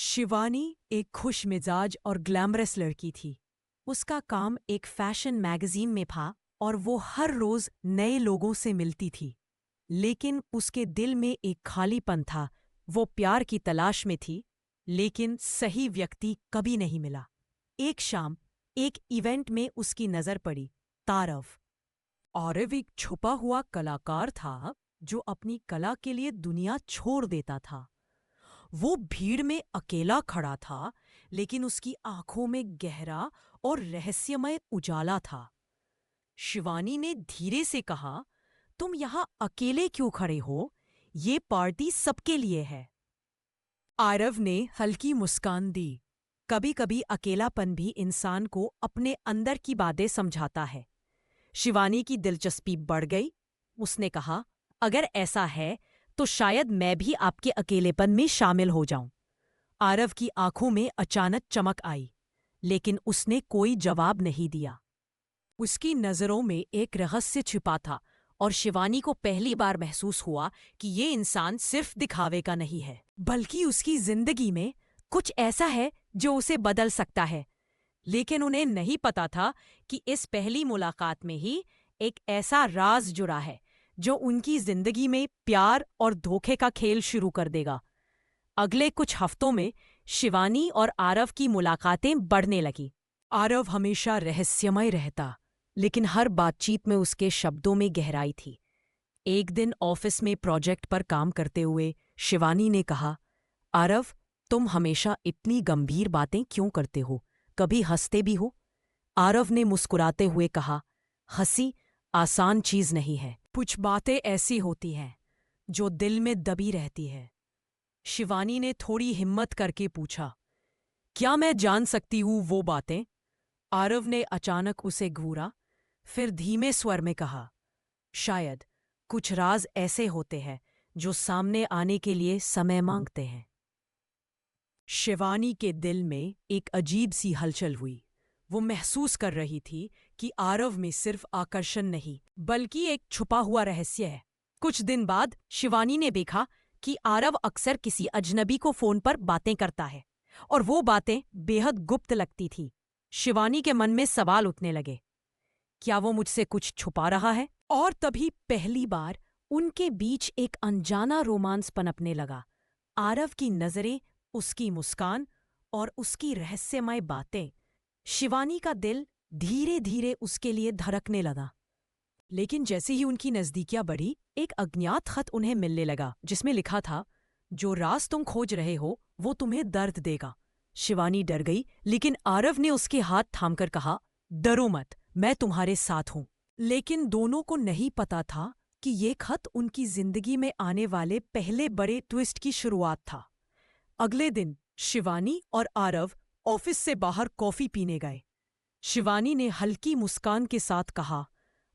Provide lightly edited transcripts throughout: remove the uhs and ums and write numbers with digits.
शिवानी एक खुश मिजाज और ग्लैमरस लड़की थी। उसका काम एक फैशन मैगजीन में था और वो हर रोज नए लोगों से मिलती थी। लेकिन उसके दिल में एक खालीपन था। वो प्यार की तलाश में थी, लेकिन सही व्यक्ति कभी नहीं मिला। एक शाम एक इवेंट में उसकी नजर पड़ी तारव। आरव एक छुपा हुआ कलाकार था जो अपनी कला के लिए दुनिया छोड़ देता था। वो भीड़ में अकेला खड़ा था, लेकिन उसकी आंखों में गहरा और रहस्यमय उजाला था। शिवानी ने धीरे से कहा, तुम यहां अकेले क्यों खड़े हो? ये पार्टी सबके लिए है। आरव ने हल्की मुस्कान दी। कभी कभी अकेलापन भी इंसान को अपने अंदर की बातें समझाता है। शिवानी की दिलचस्पी बढ़ गई। उसने कहा, अगर ऐसा है तो शायद मैं भी आपके अकेलेपन में शामिल हो जाऊं। आरव की आंखों में अचानक चमक आई, लेकिन उसने कोई जवाब नहीं दिया। उसकी नजरों में एक रहस्य छिपा था और शिवानी को पहली बार महसूस हुआ कि ये इंसान सिर्फ दिखावे का नहीं है, बल्कि उसकी जिंदगी में कुछ ऐसा है जो उसे बदल सकता है। लेकिन उन्हें नहीं पता था कि इस पहली मुलाकात में ही एक ऐसा राज जुड़ा है जो उनकी जिंदगी में प्यार और धोखे का खेल शुरू कर देगा। अगले कुछ हफ्तों में शिवानी और आरव की मुलाकातें बढ़ने लगी। आरव हमेशा रहस्यमय रहता, लेकिन हर बातचीत में उसके शब्दों में गहराई थी। एक दिन ऑफिस में प्रोजेक्ट पर काम करते हुए शिवानी ने कहा, आरव, तुम हमेशा इतनी गंभीर बातें क्यों करते हो? कभी हंसते भी हो? आरव ने मुस्कुराते हुए कहा, हंसी आसान चीज नहीं है। कुछ बातें ऐसी होती हैं जो दिल में दबी रहती है। शिवानी ने थोड़ी हिम्मत करके पूछा, क्या मैं जान सकती हूं वो बातें? आरव ने अचानक उसे घूरा, फिर धीमे स्वर में कहा, शायद कुछ राज ऐसे होते हैं जो सामने आने के लिए समय मांगते हैं। शिवानी के दिल में एक अजीब सी हलचल हुई। वो महसूस कर रही थी कि आरव में सिर्फ आकर्षण नहीं, बल्कि एक छुपा हुआ रहस्य है। कुछ दिन बाद शिवानी ने देखा कि आरव अक्सर किसी अजनबी को फोन पर बातें करता है, और वो बातें बेहद गुप्त लगती थी। शिवानी के मन में सवाल उठने लगे, क्या वो मुझसे कुछ छुपा रहा है? और तभी पहली बार उनके बीच एक अनजाना रोमांस पनपने लगा। आरव की नजरें, उसकी मुस्कान और उसकी रहस्यमय बातें। शिवानी का दिल धीरे धीरे उसके लिए धड़कने लगा। लेकिन जैसे ही उनकी नजदीकियां बढ़ी, एक अज्ञात खत उन्हें मिलने लगा, जिसमें लिखा था, जो राज तुम खोज रहे हो वो तुम्हें दर्द देगा। शिवानी डर गई, लेकिन आरव ने उसके हाथ थामकर कहा, डरो मत, मैं तुम्हारे साथ हूं। लेकिन दोनों को नहीं पता था कि ये खत उनकी जिंदगी में आने वाले पहले बड़े ट्विस्ट की शुरुआत था। अगले दिन शिवानी और आरव ऑफिस से बाहर कॉफी पीने गए। शिवानी ने हल्की मुस्कान के साथ कहा,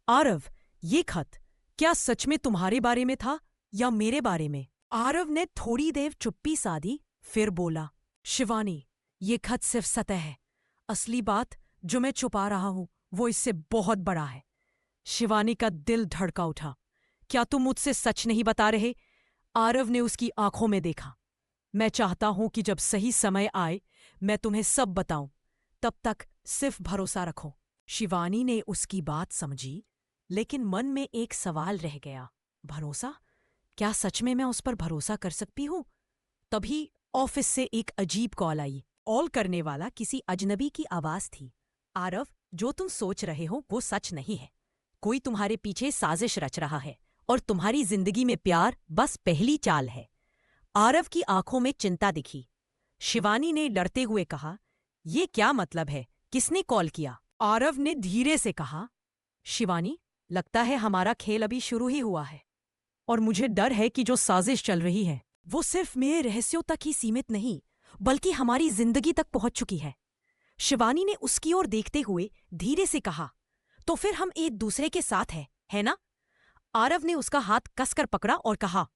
आरव, ये खत क्या सच में तुम्हारे बारे में था या मेरे बारे में? आरव ने थोड़ी देर चुप्पी साधी, फिर बोला, शिवानी, ये खत सिर्फ सतह है। असली बात जो मैं छुपा रहा हूं वो इससे बहुत बड़ा है। शिवानी का दिल धड़का उठा। क्या तुम मुझसे सच नहीं बता रहे? आरव ने उसकी आंखों में देखा। मैं चाहता हूं कि जब सही समय आए मैं तुम्हें सब बताऊं। तब तक सिर्फ भरोसा रखो। शिवानी ने उसकी बात समझी, लेकिन मन में एक सवाल रह गया, भरोसा? क्या सच में मैं उस पर भरोसा कर सकती हूँ? तभी ऑफिस से एक अजीब कॉल आई। कॉल करने वाला किसी अजनबी की आवाज थी। आरव, जो तुम सोच रहे हो वो सच नहीं है। कोई तुम्हारे पीछे साजिश रच रहा है और तुम्हारी जिंदगी में प्यार बस पहली चाल है। आरव की आंखों में चिंता दिखी। शिवानी ने डरते हुए कहा, ये क्या मतलब है? किसने कॉल किया? आरव ने धीरे से कहा, शिवानी, लगता है हमारा खेल अभी शुरू ही हुआ है, और मुझे डर है कि जो साजिश चल रही है वो सिर्फ मेरे रहस्यों तक ही सीमित नहीं, बल्कि हमारी जिंदगी तक पहुंच चुकी है। शिवानी ने उसकी ओर देखते हुए धीरे से कहा, तो फिर हम एक दूसरे के साथ हैं, है ना? आरव ने उसका हाथ कसकर पकड़ा और कहा,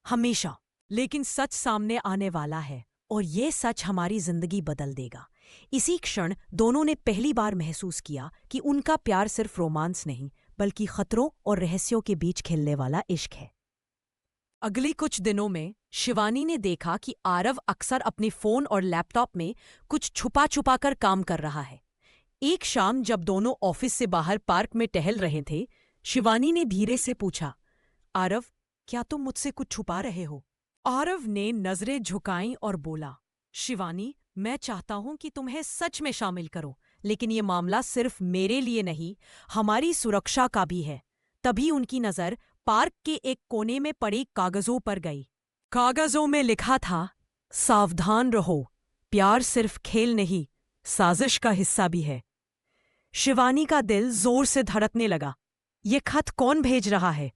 हमेशा। लेकिन सच सामने आने वाला है, और ये सच हमारी जिंदगी बदल देगा। इसी क्षण दोनों ने पहली बार महसूस किया कि उनका प्यार सिर्फ रोमांस नहीं, बल्कि खतरों और रहस्यों के बीच खेलने वाला इश्क है। अगले कुछ दिनों में शिवानी ने देखा कि आरव अक्सर अपने फोन और लैपटॉप में कुछ छुपा छुपा कर काम कर रहा है। एक शाम जब दोनों ऑफिस से बाहर पार्क में टहल रहे थे, शिवानी ने धीरे से पूछा, आरव, क्या तुम मुझसे कुछ छुपा रहे हो? आरव ने नजरें झुकाईं और बोला, शिवानी, मैं चाहता हूं कि तुम्हें सच में शामिल करो, लेकिन ये मामला सिर्फ मेरे लिए नहीं, हमारी सुरक्षा का भी है। तभी उनकी नजर पार्क के एक कोने में पड़े कागजों पर गई। कागजों में लिखा था, सावधान रहो, प्यार सिर्फ खेल नहीं, साजिश का हिस्सा भी है। शिवानी का दिल जोर से धड़कने लगा। ये खत कौन भेज रहा है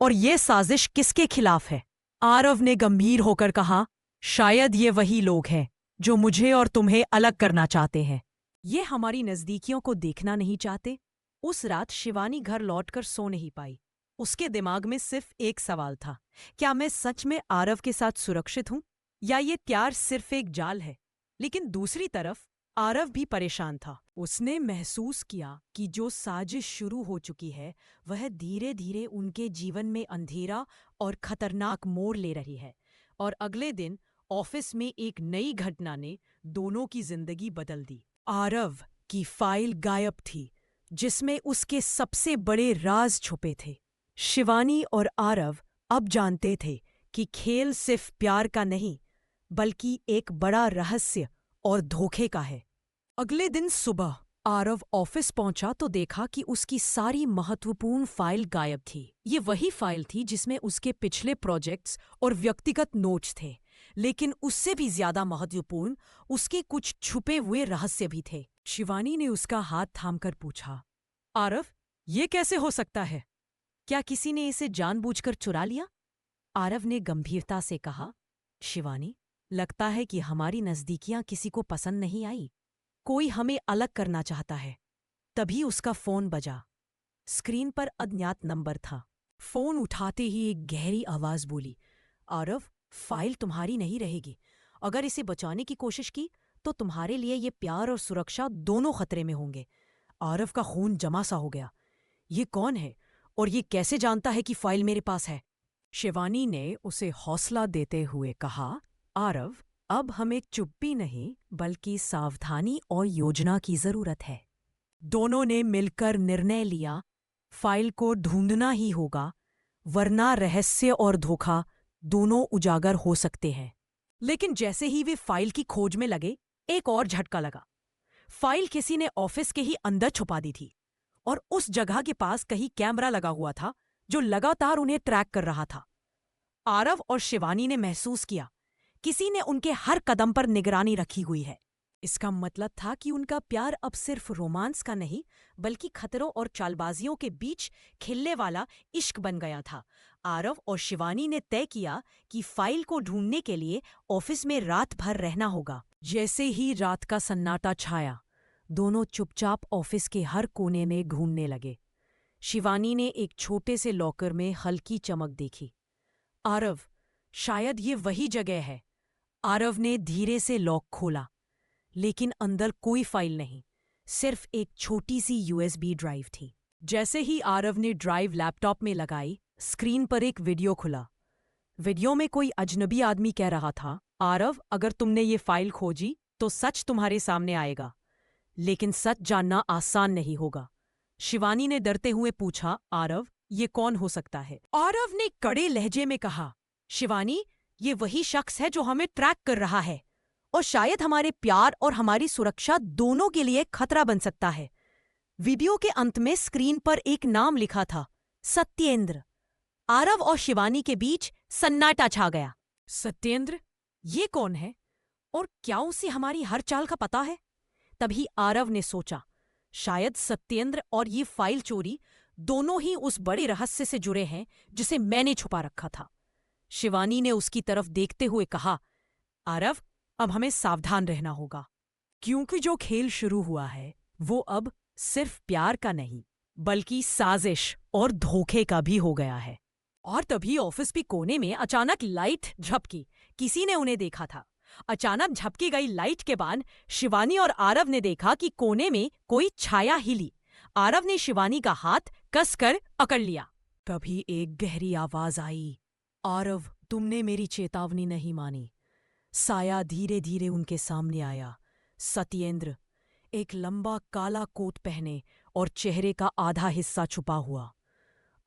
और ये साजिश किसके खिलाफ है? आरव ने गंभीर होकर कहा, शायद ये वही लोग हैं जो मुझे और तुम्हें अलग करना चाहते हैं। ये हमारी नजदीकियों को देखना नहीं चाहते। उस रात शिवानी घर लौटकर सो नहीं पाई। उसके दिमाग में सिर्फ एक सवाल था, क्या मैं सच में आरव के साथ सुरक्षित हूं या ये प्यार सिर्फ एक जाल है? लेकिन दूसरी तरफ आरव भी परेशान था। उसने महसूस किया कि जो साजिश शुरू हो चुकी है वह धीरे धीरे उनके जीवन में अंधेरा और खतरनाक मोड़ ले रही है। और अगले दिन ऑफिस में एक नई घटना ने दोनों की जिंदगी बदल दी। आरव की फाइल गायब थी, जिसमें उसके सबसे बड़े राज छुपे थे। शिवानी और आरव अब जानते थे कि खेल सिर्फ प्यार का नहीं, बल्कि एक बड़ा रहस्य और धोखे का है। अगले दिन सुबह आरव ऑफिस पहुंचा तो देखा कि उसकी सारी महत्वपूर्ण फाइल गायब थी। ये वही फाइल थी जिसमें उसके पिछले प्रोजेक्ट्स और व्यक्तिगत नोट्स थे, लेकिन उससे भी ज्यादा महत्वपूर्ण उसके कुछ छुपे हुए रहस्य भी थे। शिवानी ने उसका हाथ थामकर पूछा, आरव, ये कैसे हो सकता है? क्या किसी ने इसे जानबूझकर चुरा लिया? आरव ने गंभीरता से कहा, शिवानी, लगता है कि हमारी नजदीकियां किसी को पसंद नहीं आई। कोई हमें अलग करना चाहता है। तभी उसका फोन बजा। स्क्रीन पर अज्ञात नंबर था। फोन उठाते ही एक गहरी आवाज बोली, आरव, फाइल तुम्हारी नहीं रहेगी। अगर इसे बचाने की कोशिश की तो तुम्हारे लिए ये प्यार और सुरक्षा दोनों खतरे में होंगे। आरव का खून जमा सा हो गया। ये कौन है और ये कैसे जानता है कि फाइल मेरे पास है? शिवानी ने उसे हौसला देते हुए कहा, आरव, अब हमें चुप्पी नहीं बल्कि सावधानी और योजना की जरूरत है। दोनों ने मिलकर निर्णय लिया, फाइल को ढूंढना ही होगा, वरना रहस्य और धोखा दोनों उजागर हो सकते हैं। लेकिन जैसे ही वे फाइल की खोज में लगे, एक और झटका लगा। फाइल किसी ने ऑफिस के ही अंदर छुपा दी थी और उस जगह के पास कहीं कैमरा लगा हुआ था जो लगातार उन्हें ट्रैक कर रहा था। आरव और शिवानी ने महसूस किया किसी ने उनके हर कदम पर निगरानी रखी हुई है। इसका मतलब था कि उनका प्यार अब सिर्फ रोमांस का नहीं, बल्कि खतरों और चालबाजियों के बीच खिलने वाला इश्क बन गया था। आरव और शिवानी ने तय किया कि फाइल को ढूंढने के लिए ऑफिस में रात भर रहना होगा। जैसे ही रात का सन्नाटा छाया, दोनों चुपचाप ऑफिस के हर कोने में घूमने लगे। शिवानी ने एक छोटे से लॉकर में हल्की चमक देखी। आरव, शायद ये वही जगह है। आरव ने धीरे से लॉक खोला, लेकिन अंदर कोई फाइल नहीं, सिर्फ एक छोटी सी यूएसबी ड्राइव थी। जैसे ही आरव ने ड्राइव लैपटॉप में लगाई, स्क्रीन पर एक वीडियो खुला। वीडियो में कोई अजनबी आदमी कह रहा था, आरव, अगर तुमने ये फाइल खोजी तो सच तुम्हारे सामने आएगा, लेकिन सच जानना आसान नहीं होगा। शिवानी ने डरते हुए पूछा, आरव, ये कौन हो सकता है? आरव ने कड़े लहजे में कहा, शिवानी, ये वही शख्स है जो हमें ट्रैक कर रहा है और शायद हमारे प्यार और हमारी सुरक्षा दोनों के लिए खतरा बन सकता है। वीडियो के अंत में स्क्रीन पर एक नाम लिखा था, सत्येंद्र। आरव और शिवानी के बीच सन्नाटा छा गया। सत्येंद्र? ये कौन है और क्या उसे हमारी हर चाल का पता है? तभी आरव ने सोचा, शायद सत्येंद्र और ये फाइल चोरी दोनों ही उस बड़े रहस्य से जुड़े हैं जिसे मैंने छुपा रखा था। शिवानी ने उसकी तरफ देखते हुए कहा, आरव, अब हमें सावधान रहना होगा, क्योंकि जो खेल शुरू हुआ है वो अब सिर्फ प्यार का नहीं, बल्कि साजिश और धोखे का भी हो गया है। और तभी ऑफिस के कोने में अचानक लाइट झपकी। किसी ने उन्हें देखा था। अचानक झपकी गई लाइट के बाद शिवानी और आरव ने देखा कि कोने में कोई छाया हिली। आरव ने शिवानी का हाथ कसकर पकड़ लिया। तभी एक गहरी आवाज आई, आरव, तुमने मेरी चेतावनी नहीं मानी। साया धीरे धीरे उनके सामने आया। सत्येंद्र, एक लंबा काला कोट पहने और चेहरे का आधा हिस्सा छुपा हुआ।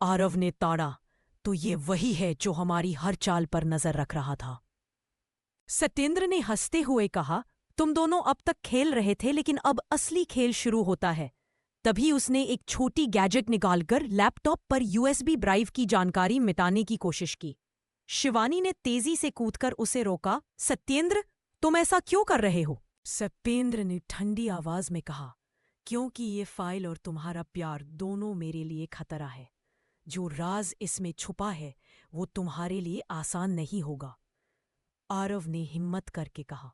आरव ने ताड़ा, तो ये वही है जो हमारी हर चाल पर नजर रख रहा था। सत्येंद्र ने हंसते हुए कहा, तुम दोनों अब तक खेल रहे थे, लेकिन अब असली खेल शुरू होता है। तभी उसने एक छोटी गैजेट निकालकर लैपटॉप पर यूएसबी ड्राइव की जानकारी मिटाने की कोशिश की। शिवानी ने तेजी से कूदकर उसे रोका। सत्येंद्र, तुम ऐसा क्यों कर रहे हो? सत्येंद्र ने ठंडी आवाज में कहा, क्योंकि ये फाइल और तुम्हारा प्यार दोनों मेरे लिए खतरा है। जो राज इसमें छुपा है वो तुम्हारे लिए आसान नहीं होगा। आरव ने हिम्मत करके कहा,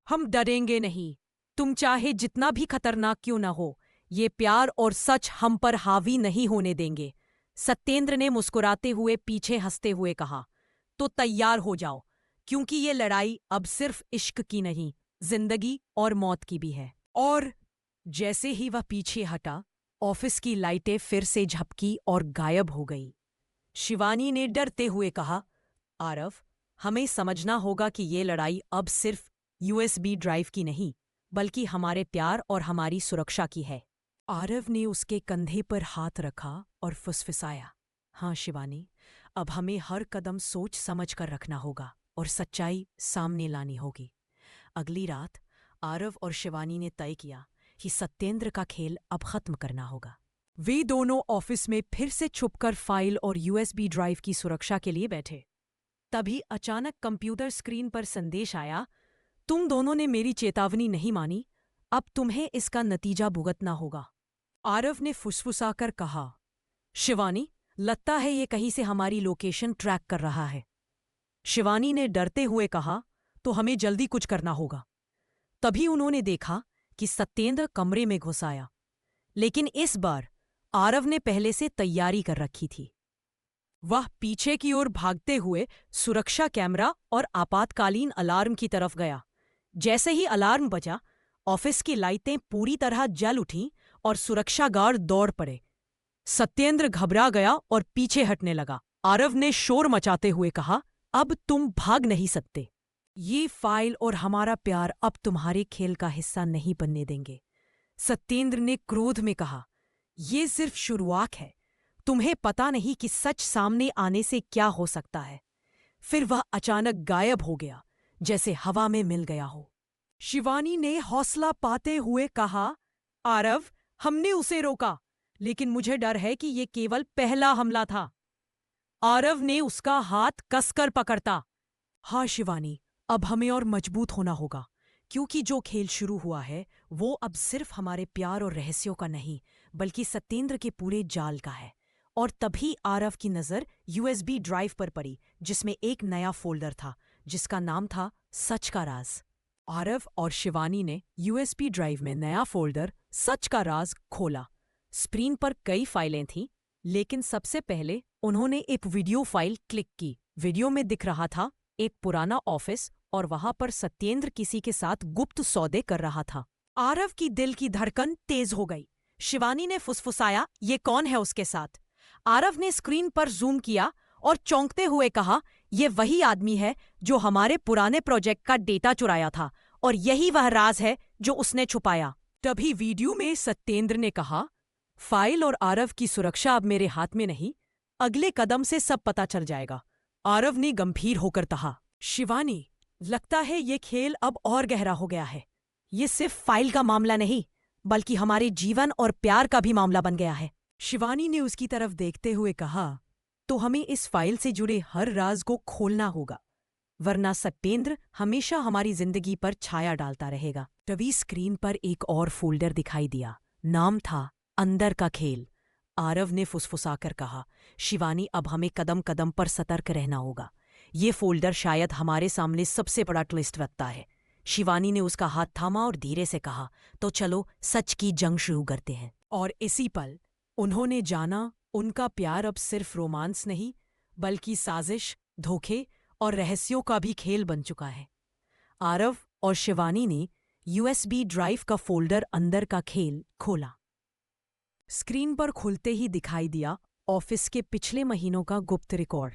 हम डरेंगे नहीं। तुम चाहे जितना भी खतरनाक क्यों ना हो, ये प्यार और सच हम पर हावी नहीं होने देंगे। सत्येंद्र ने मुस्कुराते हुए पीछे हंसते हुए कहा, तो तैयार हो जाओ, क्योंकि ये लड़ाई अब सिर्फ इश्क की नहीं, जिंदगी और मौत की भी है। और जैसे ही वह पीछे हटा, ऑफिस की लाइटें फिर से झपकी और गायब हो गई। शिवानी ने डरते हुए कहा, आरव, हमें समझना होगा कि ये लड़ाई अब सिर्फ यूएसबी ड्राइव की नहीं, बल्कि हमारे प्यार और हमारी सुरक्षा की है। आरव ने उसके कंधे पर हाथ रखा और फुसफुसाया, हाँ शिवानी, अब हमें हर कदम सोच समझ कर रखना होगा और सच्चाई सामने लानी होगी। अगली रात आरव और शिवानी ने तय किया कि सत्येंद्र का खेल अब खत्म करना होगा। वे दोनों ऑफिस में फिर से छुपकर फाइल और यूएसबी ड्राइव की सुरक्षा के लिए बैठे। तभी अचानक कंप्यूटर स्क्रीन पर संदेश आया, तुम दोनों ने मेरी चेतावनी नहीं मानी, अब तुम्हें इसका नतीजा भुगतना होगा। आरव ने फुसफुसाकर कहा, शिवानी, लगता है ये कहीं से हमारी लोकेशन ट्रैक कर रहा है। शिवानी ने डरते हुए कहा, तो हमें जल्दी कुछ करना होगा। तभी उन्होंने देखा कि सत्येंद्र कमरे में घुस आया, लेकिन इस बार आरव ने पहले से तैयारी कर रखी थी। वह पीछे की ओर भागते हुए सुरक्षा कैमरा और आपातकालीन अलार्म की तरफ गया। जैसे ही अलार्म बजा, ऑफिस की लाइटें पूरी तरह जल उठीं और सुरक्षा गार्ड दौड़ पड़े। सत्येंद्र घबरा गया और पीछे हटने लगा। आरव ने शोर मचाते हुए कहा, अब तुम भाग नहीं सकते। ये फाइल और हमारा प्यार अब तुम्हारे खेल का हिस्सा नहीं बनने देंगे। सत्येंद्र ने क्रोध में कहा, ये सिर्फ शुरुआत है। तुम्हें पता नहीं कि सच सामने आने से क्या हो सकता है। फिर वह अचानक गायब हो गया, जैसे हवा में मिल गया हो। शिवानी ने हौसला पाते हुए कहा, आरव, हमने उसे रोका, लेकिन मुझे डर है कि ये केवल पहला हमला था। आरव ने उसका हाथ कसकर पकड़ता। हाँ शिवानी, अब हमें और मजबूत होना होगा, क्योंकि जो खेल शुरू हुआ है वो अब सिर्फ हमारे प्यार और रहस्यों का नहीं, बल्कि सत्येंद्र के पूरे जाल का है। और तभी आरव की नजर यूएसबी ड्राइव पर पड़ी, जिसमें एक नया फोल्डर था, जिसका नाम था सच का राज। आरव और शिवानी ने यूएसबी ड्राइव में नया फोल्डर सच का राज खोला। स्क्रीन पर कई फाइलें थीं, लेकिन सबसे पहले उन्होंने एक वीडियो फाइल क्लिक की। वीडियो में दिख रहा था एक पुराना ऑफिस और वहां पर सत्येंद्र किसी के साथ गुप्त सौदे कर रहा था। आरव की दिल की धड़कन तेज हो गई। शिवानी ने फुसफुसाया, ये कौन है उसके साथ? आरव ने स्क्रीन पर जूम किया और चौंकते हुए कहा, ये वही आदमी है जो हमारे पुराने प्रोजेक्ट का डेटा चुराया था, और यही वह राज है जो उसने छुपाया। तभी वीडियो में सत्येंद्र ने कहा, फाइल और आरव की सुरक्षा अब मेरे हाथ में नहीं, अगले कदम से सब पता चल जाएगा। आरव ने गंभीर होकर कहा, शिवानी, लगता है ये खेल अब और गहरा हो गया है। ये सिर्फ फाइल का मामला नहीं, बल्कि हमारे जीवन और प्यार का भी मामला बन गया है। शिवानी ने उसकी तरफ देखते हुए कहा, तो हमें इस फाइल से जुड़े हर राज को खोलना होगा, वरना सत्येंद्र हमेशा हमारी जिंदगी पर छाया डालता रहेगा। तभी स्क्रीन पर एक और फोल्डर दिखाई दिया। नाम था अंदर का खेल। आरव ने फुसफुसाकर कहा, शिवानी, अब हमें कदम कदम पर सतर्क रहना होगा। ये फोल्डर शायद हमारे सामने सबसे बड़ा ट्विस्ट रखता है। शिवानी ने उसका हाथ थामा और धीरे से कहा, तो चलो सच की जंग शुरू करते हैं। और इसी पल उन्होंने जाना, उनका प्यार अब सिर्फ रोमांस नहीं, बल्कि साजिश, धोखे और रहस्यों का भी खेल बन चुका है। आरव और शिवानी ने यूएसबी ड्राइव का फोल्डर अंदर का खेल खोला। स्क्रीन पर खुलते ही दिखाई दिया ऑफिस के पिछले महीनों का गुप्त रिकॉर्ड।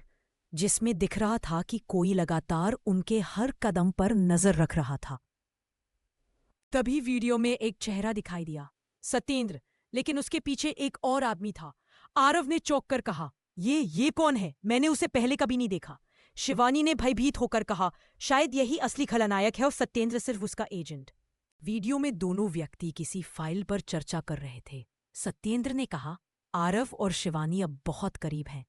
जिसमें दिख रहा था कि कोई लगातार उनके हर कदम पर नजर रख रहा था। तभी वीडियो में एक चेहरा दिखाई दिया, सत्येंद्र, लेकिन उसके पीछे एक और आदमी था। आरव ने चौंक कर कहा, ये कौन है? मैंने उसे पहले कभी नहीं देखा। शिवानी ने भयभीत होकर कहा, शायद यही असली खलनायक है और सत्येंद्र सिर्फ उसका एजेंट। वीडियो में दोनों व्यक्ति किसी फाइल पर चर्चा कर रहे थे। सत्येंद्र ने कहा, आरव और शिवानी अब बहुत करीब हैं।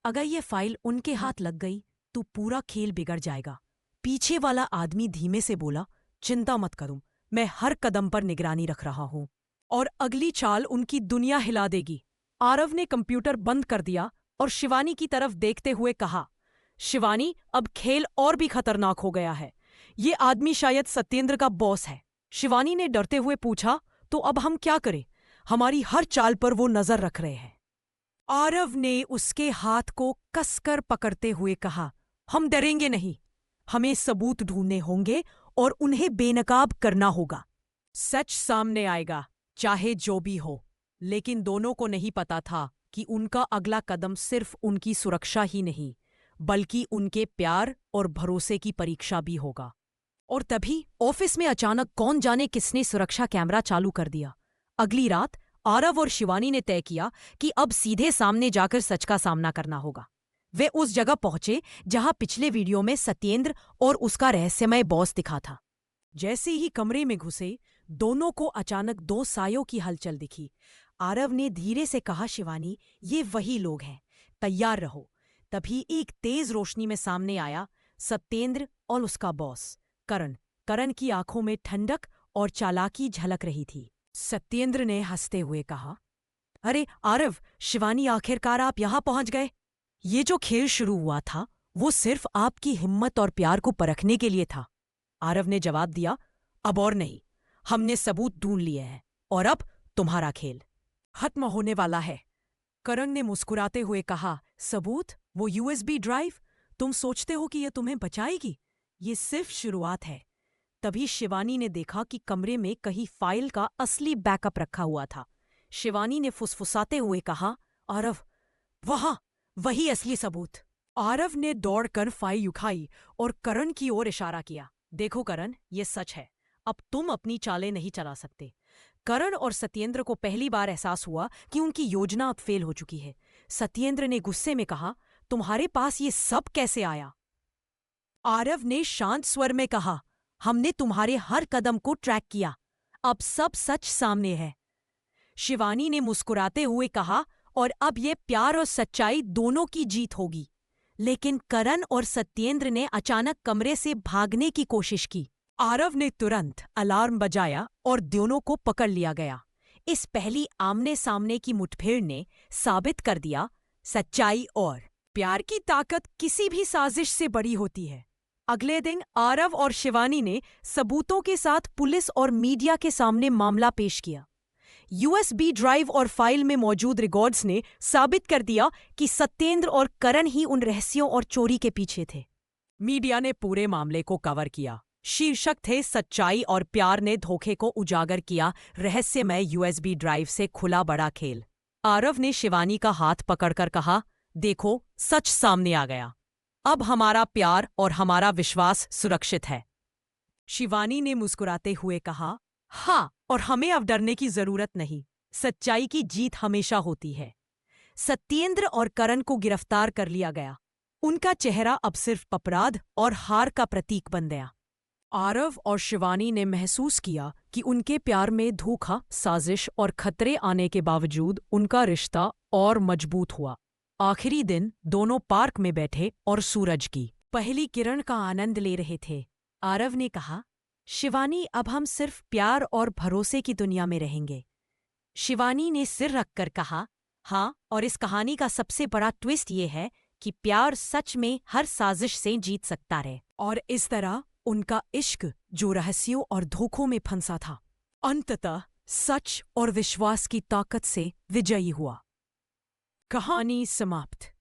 अगर ये फाइल उनके हाथ लग गई तो पूरा खेल बिगड़ जाएगा। पीछे वाला आदमी धीमे से बोला, चिंता मत करो, मैं हर कदम पर निगरानी रख रहा हूं और अगली चाल उनकी दुनिया हिला देगी। आरव ने कंप्यूटर बंद कर दिया और शिवानी की तरफ देखते हुए कहा, शिवानी, अब खेल और भी खतरनाक हो गया है। ये आदमी शायद सत्येंद्र का बॉस है। शिवानी ने डरते हुए पूछा, तो अब हम क्या करें? हमारी हर चाल पर वो नजर रख रहे हैं। आरव ने उसके हाथ को कसकर पकड़ते हुए कहा, हम डरेंगे नहीं। हमें सबूत ढूंढने होंगे और उन्हें बेनकाब करना होगा। सच सामने आएगा, चाहे जो भी हो। लेकिन दोनों को नहीं पता था कि उनका अगला कदम सिर्फ उनकी सुरक्षा ही नहीं, बल्कि उनके प्यार और भरोसे की परीक्षा भी होगा। और तभी ऑफिस में अचानक कौन जाने किसने सुरक्षा कैमरा चालू कर दिया। अगली रात आरव और शिवानी ने तय किया कि अब सीधे सामने जाकर सच का सामना करना होगा। वे उस जगह पहुंचे जहां पिछले वीडियो में सत्येंद्र और उसका रहस्यमय बॉस दिखा था। जैसे ही कमरे में घुसे, दोनों को अचानक दो सायों की हलचल दिखी। आरव ने धीरे से कहा, शिवानी, ये वही लोग हैं, तैयार रहो। तभी एक तेज रोशनी में सामने आया सत्येंद्र और उसका बॉस करण। करण की आंखों में ठंडक और चालाकी झलक रही थी। सत्येंद्र ने हंसते हुए कहा, अरे आरव, शिवानी, आखिरकार आप यहां पहुंच गए। ये जो खेल शुरू हुआ था वो सिर्फ आपकी हिम्मत और प्यार को परखने के लिए था। आरव ने जवाब दिया, अब और नहीं, हमने सबूत ढूंढ लिए हैं और अब तुम्हारा खेल खत्म होने वाला है। करण ने मुस्कुराते हुए कहा, सबूत? वो यूएसबी ड्राइव? तुम सोचते हो कि यह तुम्हें बचाएगी? ये सिर्फ शुरुआत है। तभी शिवानी ने देखा कि कमरे में कहीं फाइल का असली बैकअप रखा हुआ था। शिवानी ने फुसफुसाते हुए कहा, आरव, वहां, वही असली सबूत। आरव ने दौड़कर फाइल उठाई और करण की ओर इशारा किया, देखो करण, ये सच है। अब तुम अपनी चालें नहीं चला सकते। करण और सत्येंद्र को पहली बार एहसास हुआ कि उनकी योजना अब फेल हो चुकी है। सत्येंद्र ने गुस्से में कहा, तुम्हारे पास ये सब कैसे आया? आरव ने शांत स्वर में कहा, हमने तुम्हारे हर कदम को ट्रैक किया। अब सब सच सामने है। शिवानी ने मुस्कुराते हुए कहा, और अब ये प्यार और सच्चाई दोनों की जीत होगी। लेकिन करण और सत्येंद्र ने अचानक कमरे से भागने की कोशिश की। आरव ने तुरंत अलार्म बजाया और दोनों को पकड़ लिया गया। इस पहली आमने सामने की मुठभेड़ ने साबित कर दिया, सच्चाई और प्यार की ताकत किसी भी साजिश से बड़ी होती है। अगले दिन आरव और शिवानी ने सबूतों के साथ पुलिस और मीडिया के सामने मामला पेश किया। यूएसबी ड्राइव और फाइल में मौजूद रिकॉर्ड्स ने साबित कर दिया कि सत्येंद्र और करण ही उन रहस्यों और चोरी के पीछे थे। मीडिया ने पूरे मामले को कवर किया। शीर्षक थे, सच्चाई और प्यार ने धोखे को उजागर किया, रहस्यमय यूएसबी ड्राइव से खुला बड़ा खेल। आरव ने शिवानी का हाथ पकड़कर कहा, देखो, सच सामने आ गया। अब हमारा प्यार और हमारा विश्वास सुरक्षित है। शिवानी ने मुस्कुराते हुए कहा, हाँ, और हमें अब डरने की जरूरत नहीं। सच्चाई की जीत हमेशा होती है। सत्येंद्र और करण को गिरफ्तार कर लिया गया। उनका चेहरा अब सिर्फ अपराध और हार का प्रतीक बन गया। आरव और शिवानी ने महसूस किया कि उनके प्यार में धोखा, साजिश और खतरे आने के बावजूद उनका रिश्ता और मजबूत हुआ। आखिरी दिन दोनों पार्क में बैठे और सूरज की पहली किरण का आनंद ले रहे थे। आरव ने कहा, शिवानी, अब हम सिर्फ प्यार और भरोसे की दुनिया में रहेंगे। शिवानी ने सिर रखकर कहा, हाँ, और इस कहानी का सबसे बड़ा ट्विस्ट ये है कि प्यार सच में हर साजिश से जीत सकता है। और इस तरह उनका इश्क, जो रहस्यों और धोखों में फंसा था, अंततः सच और विश्वास की ताकत से विजयी हुआ। कहानी समाप्त।